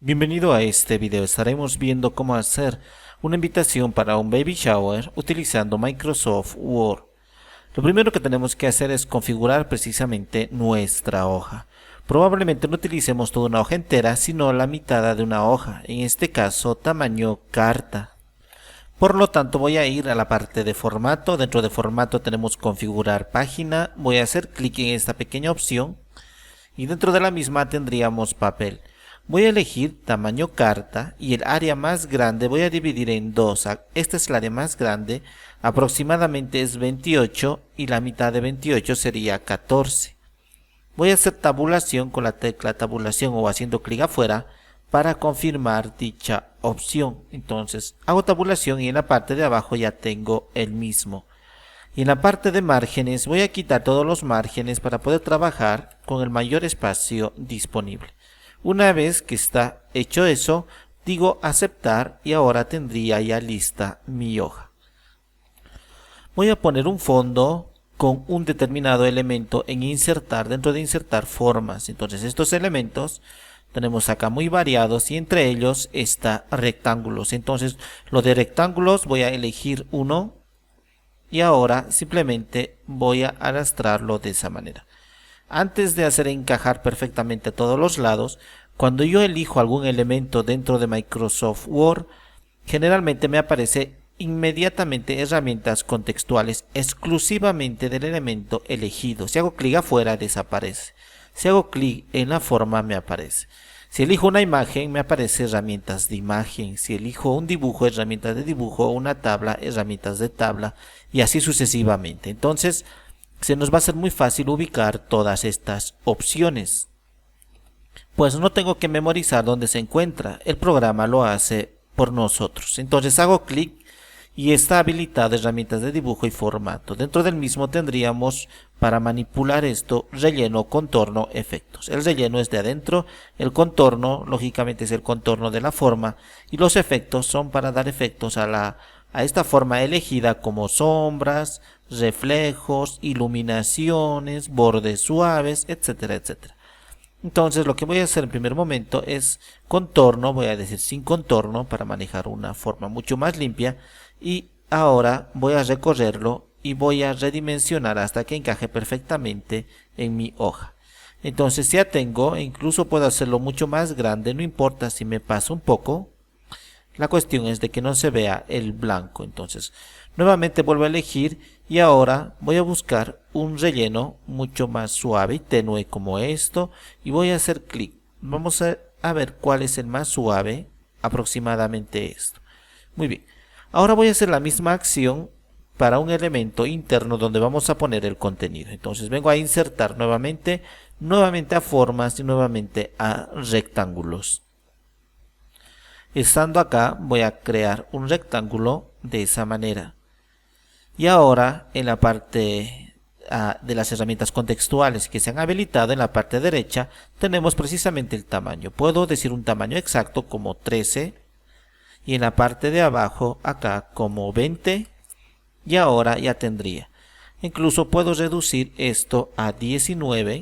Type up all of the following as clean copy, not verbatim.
Bienvenido a este video. Estaremos viendo cómo hacer una invitación para un baby shower utilizando Microsoft Word. Lo primero que tenemos que hacer es configurar precisamente nuestra hoja. Probablemente no utilicemos toda una hoja entera, sino la mitad de una hoja, en este caso tamaño carta. Por lo tanto voy a ir a la parte de formato. Dentro de formato tenemos configurar página. Voy a hacer clic en esta pequeña opción y dentro de la misma tendríamos papel. Voy a elegir tamaño carta y el área más grande voy a dividir en dos. Esta es el área más grande, aproximadamente es 28 y la mitad de 28 sería 14. Voy a hacer tabulación con la tecla tabulación o haciendo clic afuera para confirmar dicha opción. Entonces hago tabulación y en la parte de abajo ya tengo el mismo. Y en la parte de márgenes voy a quitar todos los márgenes para poder trabajar con el mayor espacio disponible. Una vez que está hecho eso, digo aceptar y ahora tendría ya lista mi hoja. Voy a poner un fondo con un determinado elemento en insertar, dentro de insertar formas. Entonces estos elementos tenemos acá muy variados y entre ellos está rectángulos. Entonces lo de rectángulos voy a elegir uno y ahora simplemente voy a arrastrarlo de esa manera. Antes de hacer encajar perfectamente a todos los lados, cuando yo elijo algún elemento dentro de Microsoft Word, generalmente me aparece inmediatamente herramientas contextuales exclusivamente del elemento elegido. Si hago clic afuera, desaparece. Si hago clic en la forma, me aparece. Si elijo una imagen, me aparece herramientas de imagen. Si elijo un dibujo, herramientas de dibujo. Una tabla, herramientas de tabla. Y así sucesivamente. Entonces, se nos va a ser muy fácil ubicar todas estas opciones. Pues no tengo que memorizar dónde se encuentra. El programa lo hace por nosotros. Entonces hago clic y está habilitado herramientas de dibujo y formato. Dentro del mismo tendríamos para manipular esto relleno, contorno, efectos. El relleno es de adentro, el contorno lógicamente es el contorno de la forma y los efectos son para dar efectos a esta forma elegida como sombras, reflejos, iluminaciones, bordes suaves, etcétera, etcétera. Entonces lo que voy a hacer en primer momento es contorno, voy a decir sin contorno para manejar una forma mucho más limpia y ahora voy a recorrerlo y voy a redimensionar hasta que encaje perfectamente en mi hoja. Entonces ya tengo, incluso puedo hacerlo mucho más grande, no importa si me paso un poco. La cuestión es de que no se vea el blanco. Entonces nuevamente vuelvo a elegir y ahora voy a buscar un relleno mucho más suave y tenue como esto y voy a hacer clic. Vamos a ver cuál es el más suave, aproximadamente esto. Muy bien, ahora voy a hacer la misma acción para un elemento interno donde vamos a poner el contenido. Entonces vengo a insertar nuevamente a formas y nuevamente a rectángulos. Estando acá voy a crear un rectángulo de esa manera. Y ahora en la parte de las herramientas contextuales que se han habilitado en la parte derecha tenemos precisamente el tamaño. Puedo decir un tamaño exacto como 13 y en la parte de abajo acá como 20 y ahora ya tendría. Incluso puedo reducir esto a 19.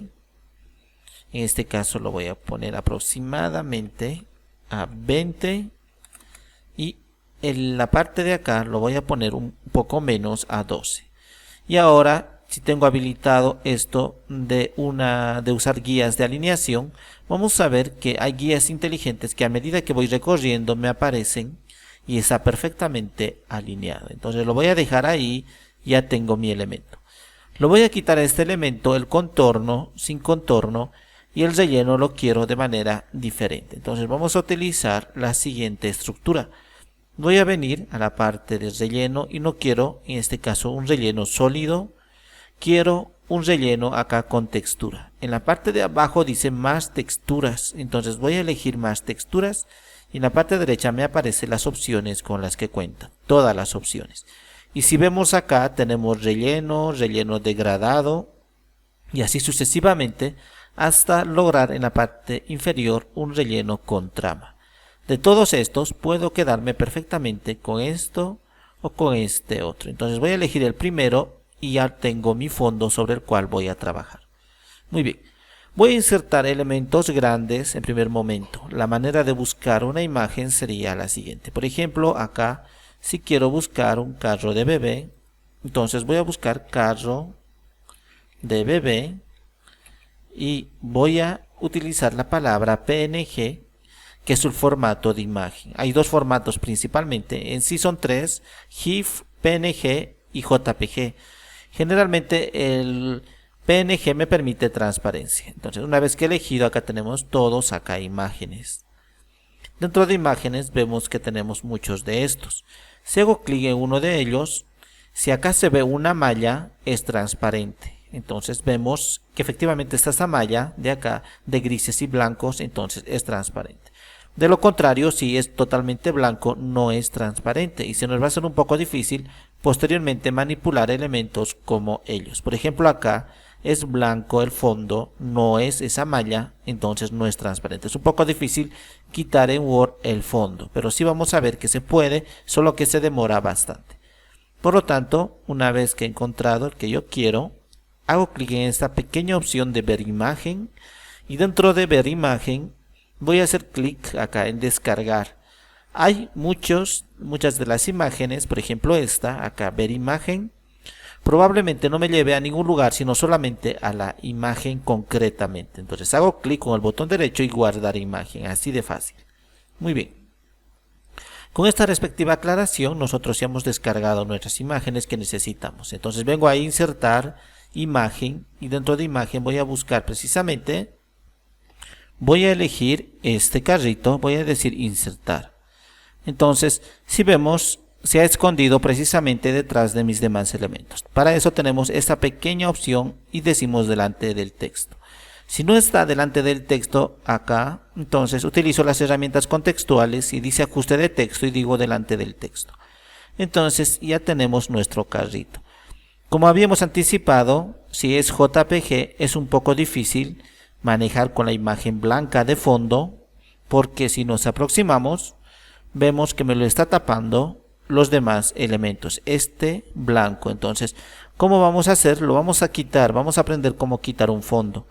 En este caso lo voy a poner aproximadamente a 20 y en la parte de acá lo voy a poner un poco menos a 12. Y ahora si tengo habilitado esto de usar guías de alineación, vamos a ver que hay guías inteligentes que a medida que voy recorriendo me aparecen y está perfectamente alineado. Entonces lo voy a dejar ahí, ya tengo mi elemento. Lo voy a quitar a este elemento, el contorno, sin contorno, y el relleno lo quiero de manera diferente. Entonces vamos a utilizar la siguiente estructura. Voy a venir a la parte de relleno y no quiero en este caso un relleno sólido, quiero un relleno acá con textura. En la parte de abajo dice más texturas, entonces voy a elegir más texturas y en la parte derecha me aparecen las opciones con las que cuentan, todas las opciones. Y si vemos acá tenemos relleno, relleno degradado y así sucesivamente hasta lograr en la parte inferior un relleno con trama. De todos estos puedo quedarme perfectamente con esto o con este otro. Entonces voy a elegir el primero y ya tengo mi fondo sobre el cual voy a trabajar. Muy bien. Voy a insertar elementos grandes en primer momento. La manera de buscar una imagen sería la siguiente. Por ejemplo, acá, si quiero buscar un carro de bebé, entonces voy a buscar carro de bebé y voy a utilizar la palabra PNG, que es el formato de imagen. Hay dos formatos principalmente, en sí son tres: GIF, PNG y JPG. Generalmente el PNG me permite transparencia. Entonces, una vez que he elegido, acá tenemos todos, acá imágenes. Dentro de imágenes vemos que tenemos muchos de estos. Si hago clic en uno de ellos, si acá se ve una malla, es transparente. Entonces vemos que efectivamente está esta malla de acá de grises y blancos, entonces es transparente. De lo contrario, si es totalmente blanco, no es transparente y se nos va a hacer un poco difícil posteriormente manipular elementos como ellos. Por ejemplo, acá es blanco el fondo, no es esa malla, entonces no es transparente. Es un poco difícil quitar en Word el fondo, pero sí vamos a ver que se puede, solo que se demora bastante. Por lo tanto, una vez que he encontrado el que yo quiero, hago clic en esta pequeña opción de ver imagen y dentro de ver imagen voy a hacer clic acá en descargar. Hay muchas de las imágenes, por ejemplo esta, acá ver imagen, probablemente no me lleve a ningún lugar sino solamente a la imagen concretamente. Entonces hago clic con el botón derecho y guardar imagen, así de fácil. Muy bien. Con esta respectiva aclaración nosotros ya hemos descargado nuestras imágenes que necesitamos. Entonces vengo a insertar imagen y dentro de imagen voy a buscar precisamente, voy a elegir este carrito, voy a decir insertar. Entonces si vemos, se ha escondido precisamente detrás de mis demás elementos. Para eso tenemos esta pequeña opción y decimos delante del texto. Si no está delante del texto acá, entonces utilizo las herramientas contextuales y dice ajuste de texto y digo delante del texto. Entonces ya tenemos nuestro carrito. Como habíamos anticipado, si es JPG es un poco difícil manejar con la imagen blanca de fondo, porque si nos aproximamos vemos que me lo está tapando los demás elementos, este blanco. Entonces, ¿cómo vamos a hacer? Lo vamos a quitar, vamos a aprender cómo quitar un fondo.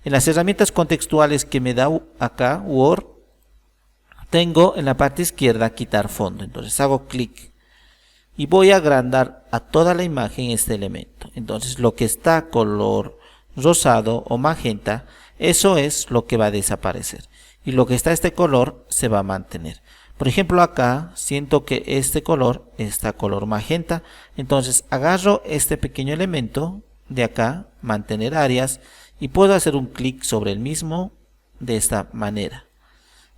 En las herramientas contextuales que me da acá Word, tengo en la parte izquierda quitar fondo. Entonces hago clic y voy a agrandar a toda la imagen este elemento. Entonces lo que está color rosado o magenta, eso es lo que va a desaparecer. Y lo que está este color se va a mantener. Por ejemplo acá siento que este color está color magenta. Entonces agarro este pequeño elemento de acá, mantener áreas, y puedo hacer un clic sobre el mismo de esta manera.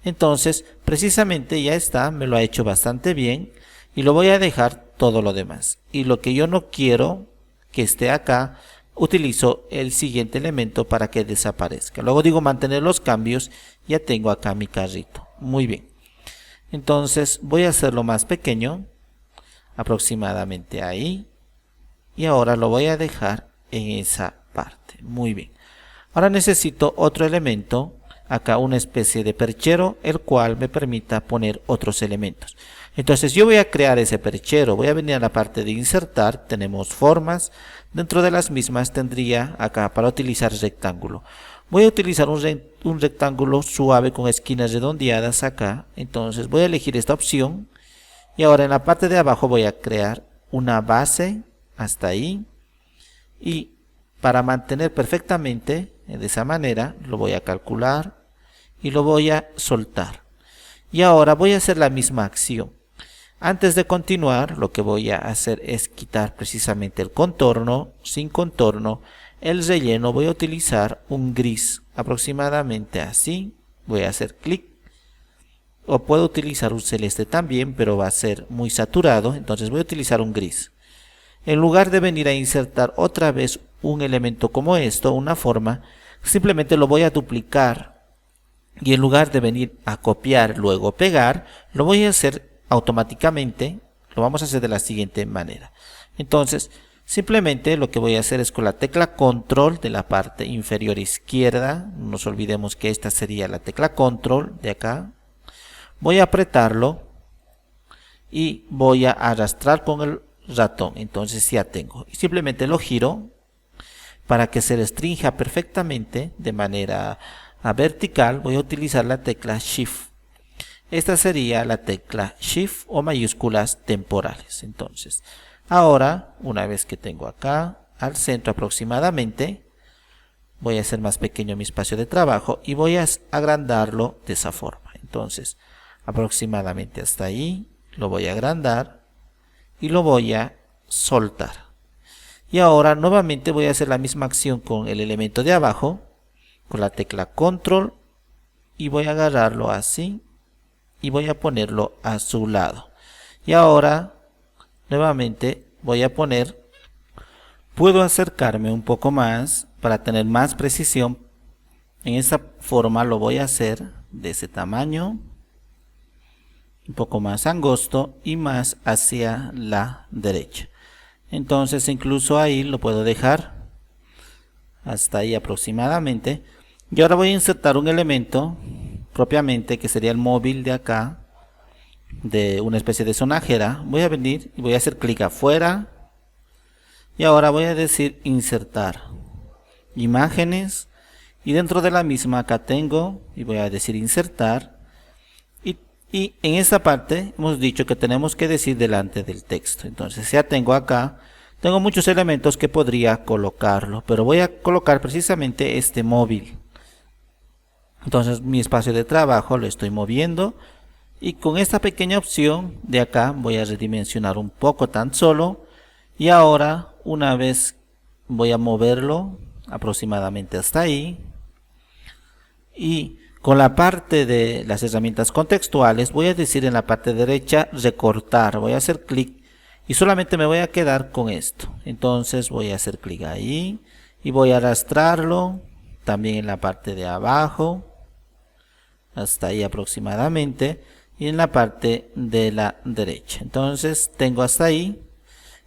Entonces precisamente ya está, me lo ha hecho bastante bien y lo voy a dejar todo lo demás. Y lo que yo no quiero que esté acá, utilizo el siguiente elemento para que desaparezca. Luego digo mantener los cambios, ya tengo acá mi carrito. Muy bien. Entonces voy a hacerlo más pequeño, aproximadamente ahí. Y ahora lo voy a dejar en esa parte. Muy bien. Ahora necesito otro elemento, acá una especie de perchero, el cual me permita poner otros elementos. Entonces yo voy a crear ese perchero, voy a venir a la parte de insertar, tenemos formas, dentro de las mismas tendría acá para utilizar rectángulo. Voy a utilizar un rectángulo suave con esquinas redondeadas acá, entonces voy a elegir esta opción y ahora en la parte de abajo voy a crear una base hasta ahí y para mantener perfectamente de esa manera lo voy a calcular y lo voy a soltar. Y ahora voy a hacer la misma acción. Antes de continuar, lo que voy a hacer es quitar precisamente el contorno. Sin contorno, el relleno voy a utilizar un gris, aproximadamente así. Voy a hacer clic. O puedo utilizar un celeste también, pero va a ser muy saturado, entonces voy a utilizar un gris. En lugar de venir a insertar otra vez un elemento como esto, una forma, simplemente lo voy a duplicar. Y en lugar de venir a copiar, luego pegar, lo voy a hacer automáticamente, lo vamos a hacer de la siguiente manera. Entonces, simplemente lo que voy a hacer es con la tecla control de la parte inferior izquierda, no nos olvidemos que esta sería la tecla control de acá, voy a apretarlo y voy a arrastrar con el ratón, entonces ya tengo, y simplemente lo giro para que se restrinja perfectamente de manera vertical, voy a utilizar la tecla Shift. Esta sería la tecla Shift o mayúsculas temporales. Entonces, ahora, una vez que tengo acá al centro aproximadamente, voy a hacer más pequeño mi espacio de trabajo y voy a agrandarlo de esa forma. Entonces, aproximadamente hasta ahí, lo voy a agrandar y lo voy a soltar. Y ahora nuevamente voy a hacer la misma acción con el elemento de abajo, con la tecla Control, y voy a agarrarlo así y voy a ponerlo a su lado. Y ahora nuevamente voy a puedo acercarme un poco más para tener más precisión. En esta forma lo voy a hacer de ese tamaño, un poco más angosto y más hacia la derecha. Entonces incluso ahí lo puedo dejar hasta ahí aproximadamente. Y ahora voy a insertar un elemento propiamente que sería el móvil de acá, de una especie de sonajera. Voy a venir y voy a hacer clic afuera y ahora voy a decir insertar imágenes, y dentro de la misma acá tengo y voy a decir insertar, y en esta parte hemos dicho que tenemos que decir delante del texto. Entonces ya tengo acá, tengo muchos elementos que podría colocarlo, pero voy a colocar precisamente este móvil. Entonces mi espacio de trabajo lo estoy moviendo y con esta pequeña opción de acá voy a redimensionar un poco tan solo, y ahora una vez voy a moverlo aproximadamente hasta ahí, y con la parte de las herramientas contextuales voy a decir en la parte derecha recortar, voy a hacer clic y solamente me voy a quedar con esto. Entonces voy a hacer clic ahí y voy a arrastrarlo también en la parte de abajo hasta ahí aproximadamente, y en la parte de la derecha. Entonces tengo hasta ahí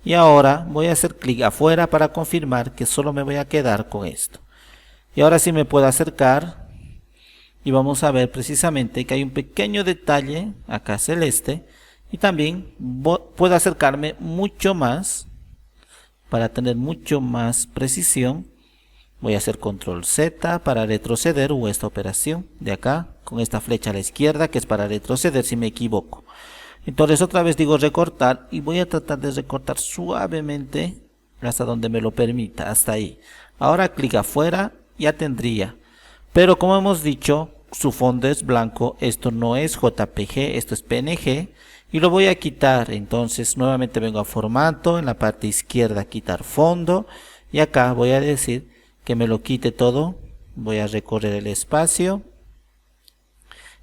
y ahora voy a hacer clic afuera para confirmar que solo me voy a quedar con esto. Y ahora sí me puedo acercar y vamos a ver precisamente que hay un pequeño detalle acá celeste, y también puedo acercarme mucho más para tener mucho más precisión. Voy a hacer control Z para retroceder, o esta operación de acá con esta flecha a la izquierda que es para retroceder si me equivoco. Entonces otra vez digo recortar y voy a tratar de recortar suavemente hasta donde me lo permita, hasta ahí. Ahora clic afuera, ya tendría, pero como hemos dicho, su fondo es blanco, esto no es JPG, esto es PNG, y lo voy a quitar. Entonces nuevamente vengo a formato, en la parte izquierda quitar fondo, y acá voy a decir que me lo quite todo. Voy a recorrer el espacio.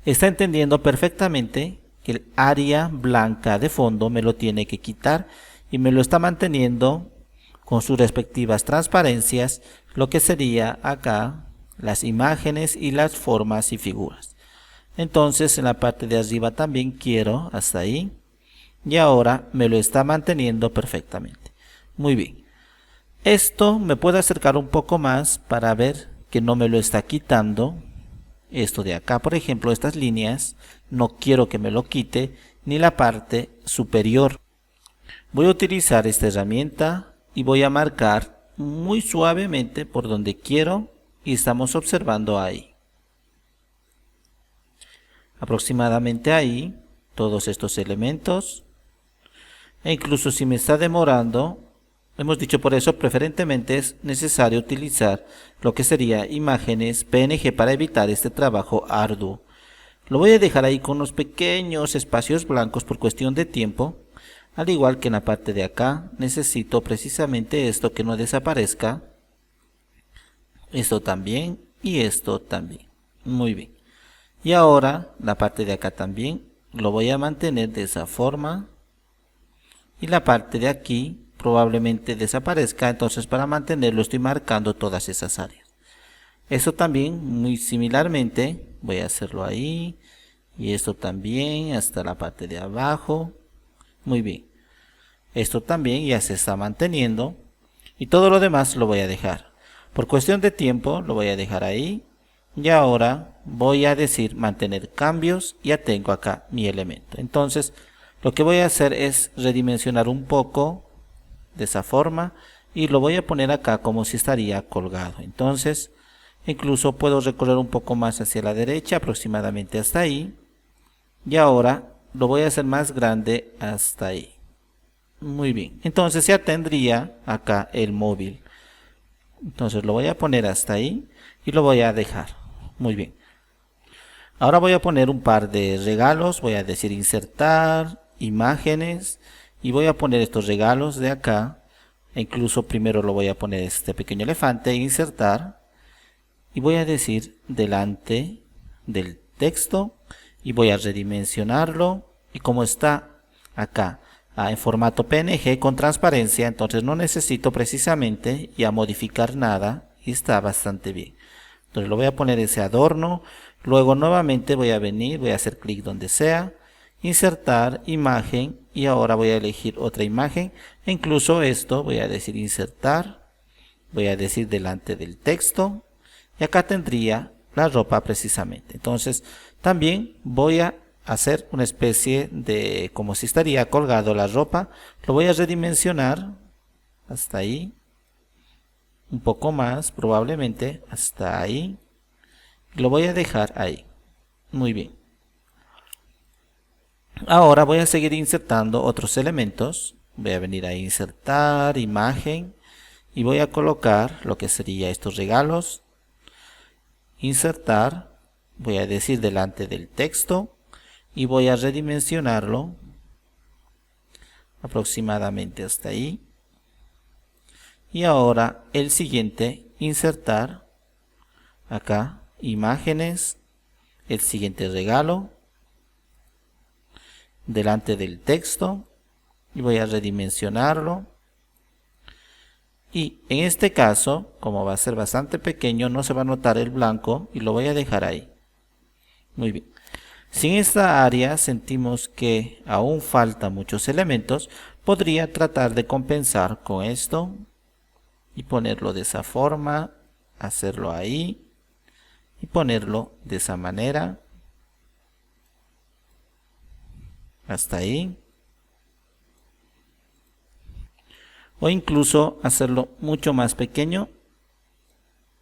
Está entendiendo perfectamente que el área blanca de fondo me lo tiene que quitar y me lo está manteniendo con sus respectivas transparencias, lo que sería acá las imágenes y las formas y figuras. Entonces en la parte de arriba también quiero hasta ahí, y ahora me lo está manteniendo perfectamente. Muy bien, esto me puedo acercar un poco más para ver que no me lo está quitando. Esto de acá, por ejemplo, estas líneas, no quiero que me lo quite, ni la parte superior. Voy a utilizar esta herramienta y voy a marcar muy suavemente por donde quiero, y estamos observando ahí. Aproximadamente ahí, todos estos elementos. E incluso si me está demorando, hemos dicho por eso preferentemente es necesario utilizar lo que sería imágenes PNG para evitar este trabajo arduo. Lo voy a dejar ahí con unos pequeños espacios blancos por cuestión de tiempo. Al igual que en la parte de acá, necesito precisamente esto que no desaparezca. Esto también y esto también. Muy bien. Y ahora la parte de acá también lo voy a mantener de esa forma. Y la parte de aquí probablemente desaparezca. Entonces para mantenerlo estoy marcando todas esas áreas. Esto también muy similarmente voy a hacerlo ahí. Y esto también hasta la parte de abajo. Muy bien. Esto también ya se está manteniendo. Y todo lo demás lo voy a dejar. Por cuestión de tiempo lo voy a dejar ahí. Y ahora voy a decir mantener cambios. Ya tengo acá mi elemento. Entonces lo que voy a hacer es redimensionar un poco de esa forma. y lo voy a poner acá como si estaría colgado. Entonces incluso puedo recorrer un poco más hacia la derecha, aproximadamente hasta ahí, y ahora lo voy a hacer más grande hasta ahí. Muy bien, entonces ya tendría acá el móvil. Entonces lo voy a poner hasta ahí y lo voy a dejar. Muy bien. Ahora voy a poner un par de regalos. Voy a decir insertar, imágenes, y voy a poner estos regalos de acá. Incluso primero lo voy a poner este pequeño elefante, insertar, y voy a decir delante del texto y voy a redimensionarlo, y como está acá en formato PNG con transparencia, entonces no necesito precisamente ya modificar nada y está bastante bien. Entonces lo voy a poner ese adorno, luego nuevamente voy a venir, voy a hacer clic donde sea, insertar imagen, y ahora voy a elegir otra imagen. E incluso esto voy a decir insertar, voy a decir delante del texto, y acá tendría la ropa precisamente. Entonces también voy a hacer una especie de como si estaría colgado la ropa. Lo voy a redimensionar hasta ahí, un poco más probablemente hasta ahí, lo voy a dejar ahí. Muy bien, ahora voy a seguir insertando otros elementos. Voy a venir a insertar imagen y voy a colocar lo que sería estos regalos, insertar, voy a decir delante del texto y voy a redimensionarlo aproximadamente hasta ahí. Y ahora el siguiente, insertar, acá imágenes, el siguiente regalo, delante del texto, y voy a redimensionarlo. Y en este caso, como va a ser bastante pequeño, no se va a notar el blanco y lo voy a dejar ahí. Muy bien. Si en esta área sentimos que aún faltan muchos elementos, podría tratar de compensar con esto y ponerlo de esa forma, hacerlo ahí y ponerlo de esa manera hasta ahí, o incluso hacerlo mucho más pequeño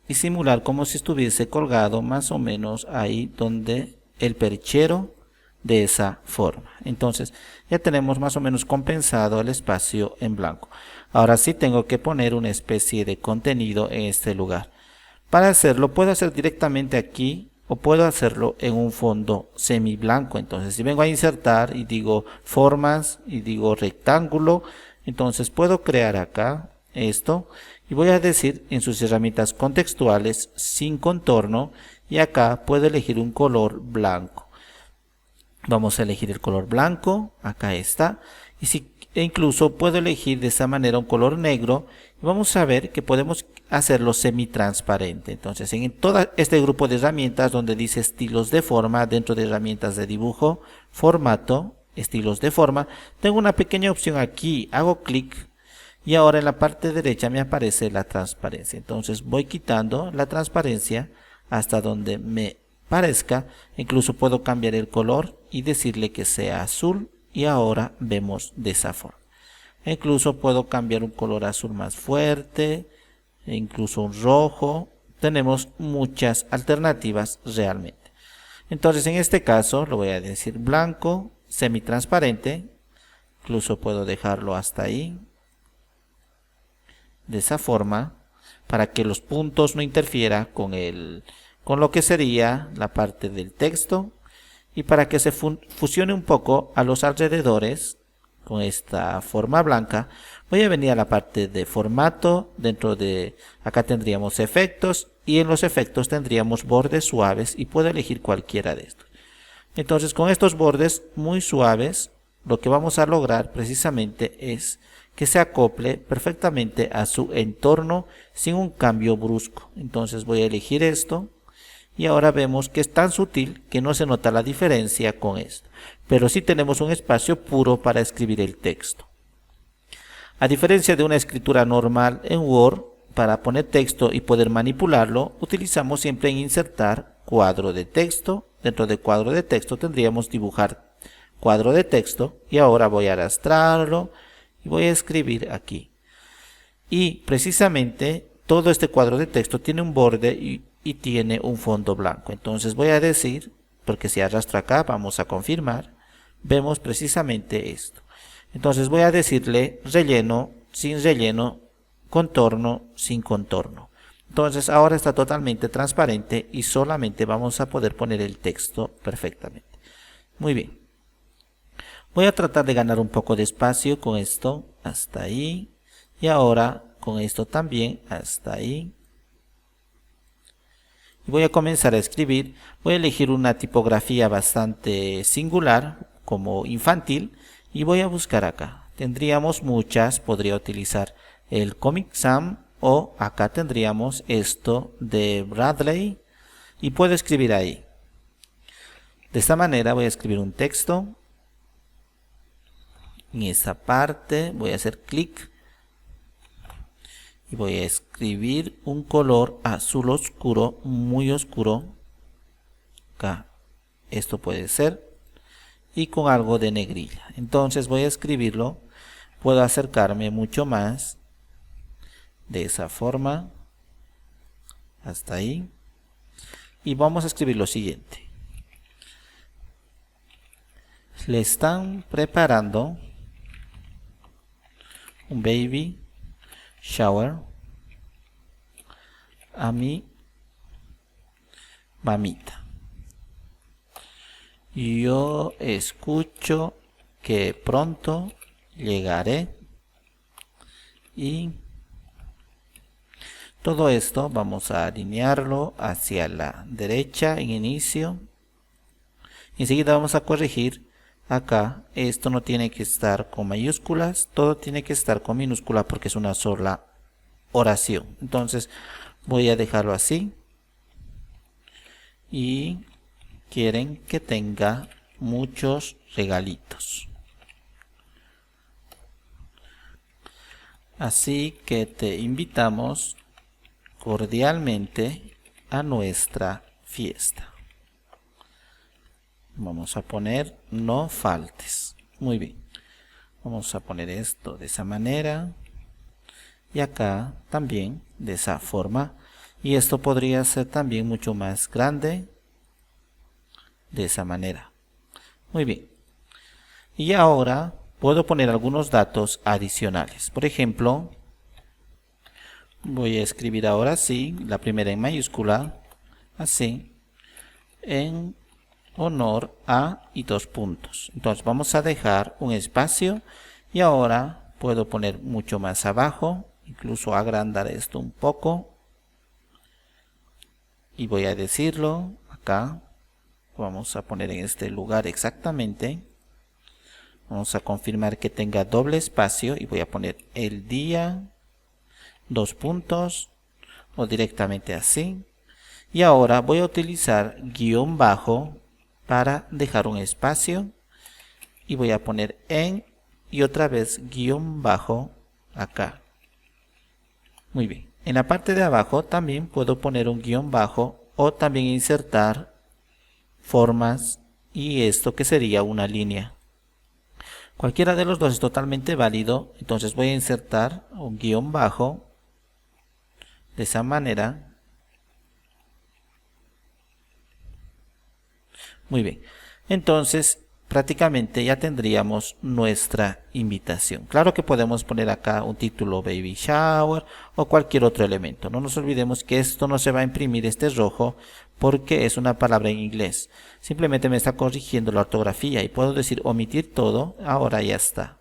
y simular como si estuviese colgado más o menos ahí donde el perchero, de esa forma. Entonces ya tenemos más o menos compensado el espacio en blanco. Ahora sí tengo que poner una especie de contenido en este lugar. Para hacerlo puedo hacer directamente aquí o puedo hacerlo en un fondo semi blanco. Entonces si vengo a insertar y digo formas y digo rectángulo, entonces puedo crear acá esto y voy a decir en sus herramientas contextuales sin contorno, y acá puedo elegir un color blanco. Vamos a elegir el color blanco, acá está, e incluso puedo elegir de esa manera un color negro, y vamos a ver que podemos hacerlo semi-transparente. Entonces en todo este grupo de herramientas donde dice estilos de forma, dentro de herramientas de dibujo, formato, estilos de forma, tengo una pequeña opción aquí, hago clic y ahora en la parte derecha me aparece la transparencia. Entonces voy quitando la transparencia hasta donde me parezca. Incluso puedo cambiar el color y decirle que sea azul, y ahora vemos de esa forma. Incluso puedo cambiar un color azul más fuerte, e incluso un rojo. Tenemos muchas alternativas realmente. Entonces en este caso lo voy a decir blanco, semitransparente. Incluso puedo dejarlo hasta ahí, de esa forma, para que los puntos no interfieran con lo que sería la parte del texto, y para que se fusione un poco a los alrededores con esta forma blanca, voy a venir a la parte de formato. Dentro de acá tendríamos efectos, y en los efectos tendríamos bordes suaves, y puedo elegir cualquiera de estos. Entonces con estos bordes muy suaves lo que vamos a lograr precisamente es que se acople perfectamente a su entorno sin un cambio brusco. Entonces voy a elegir esto, y ahora vemos que es tan sutil que no se nota la diferencia con esto, pero sí tenemos un espacio puro para escribir el texto. A diferencia de una escritura normal en Word, para poner texto y poder manipularlo, utilizamos siempre en insertar cuadro de texto. Dentro de cuadro de texto tendríamos dibujar cuadro de texto, y ahora voy a arrastrarlo y voy a escribir aquí. Y precisamente todo este cuadro de texto tiene un borde y tiene un fondo blanco. Entonces voy a decir, porque si arrastro acá vamos a confirmar, vemos precisamente esto. Entonces voy a decirle relleno, sin relleno, contorno, sin contorno. Entonces ahora está totalmente transparente y solamente vamos a poder poner el texto perfectamente. Muy bien. Voy a tratar de ganar un poco de espacio con esto hasta ahí. Y ahora con esto también hasta ahí. Y voy a comenzar a escribir. Voy a elegir una tipografía bastante singular como infantil. Y voy a buscar acá. Tendríamos muchas. Podría utilizar el Comic Sans. O acá tendríamos esto de Bradley. Y puedo escribir ahí. De esta manera voy a escribir un texto. En esta parte voy a hacer clic. Y voy a escribir un color azul oscuro, muy oscuro. Acá. Esto puede ser. Y con algo de negrilla. Entonces voy a escribirlo. Puedo acercarme mucho más. De esa forma. Hasta ahí. Y vamos a escribir lo siguiente. Le están preparando un baby shower a mi mamita. Yo escucho que pronto llegaré y todo esto vamos a alinearlo hacia la derecha en inicio. Enseguida vamos a corregir acá. Esto no tiene que estar con mayúsculas, todo tiene que estar con minúscula porque es una sola oración. Entonces voy a dejarlo así. Y quieren que tenga muchos regalitos. Así que te invitamos cordialmente a nuestra fiesta. Vamos a poner no faltes. Muy bien. Vamos a poner esto de esa manera. Y acá también de esa forma. Y esto podría ser también mucho más grande. De esa manera. Muy bien. Y ahora puedo poner algunos datos adicionales. Por ejemplo, voy a escribir ahora así, la primera en mayúscula, así, en honor a y dos puntos. Entonces vamos a dejar un espacio y ahora puedo poner mucho más abajo, incluso agrandar esto un poco. Y voy a decirlo acá, vamos a poner en este lugar exactamente. Vamos a confirmar que tenga doble espacio y voy a poner el día, dos puntos o directamente así. Y ahora voy a utilizar guión bajo para dejar un espacio y voy a poner en y otra vez guión bajo acá. Muy bien. En la parte de abajo también puedo poner un guión bajo o también insertar formas y esto que sería una línea. Cualquiera de los dos es totalmente válido, entonces voy a insertar un guión bajo de esa manera. Muy bien, entonces prácticamente ya tendríamos nuestra invitación. Claro que podemos poner acá un título Baby Shower o cualquier otro elemento. No nos olvidemos que esto no se va a imprimir este rojo porque es una palabra en inglés. Simplemente me está corrigiendo la ortografía y puedo decir omitir todo. Ahora ya está.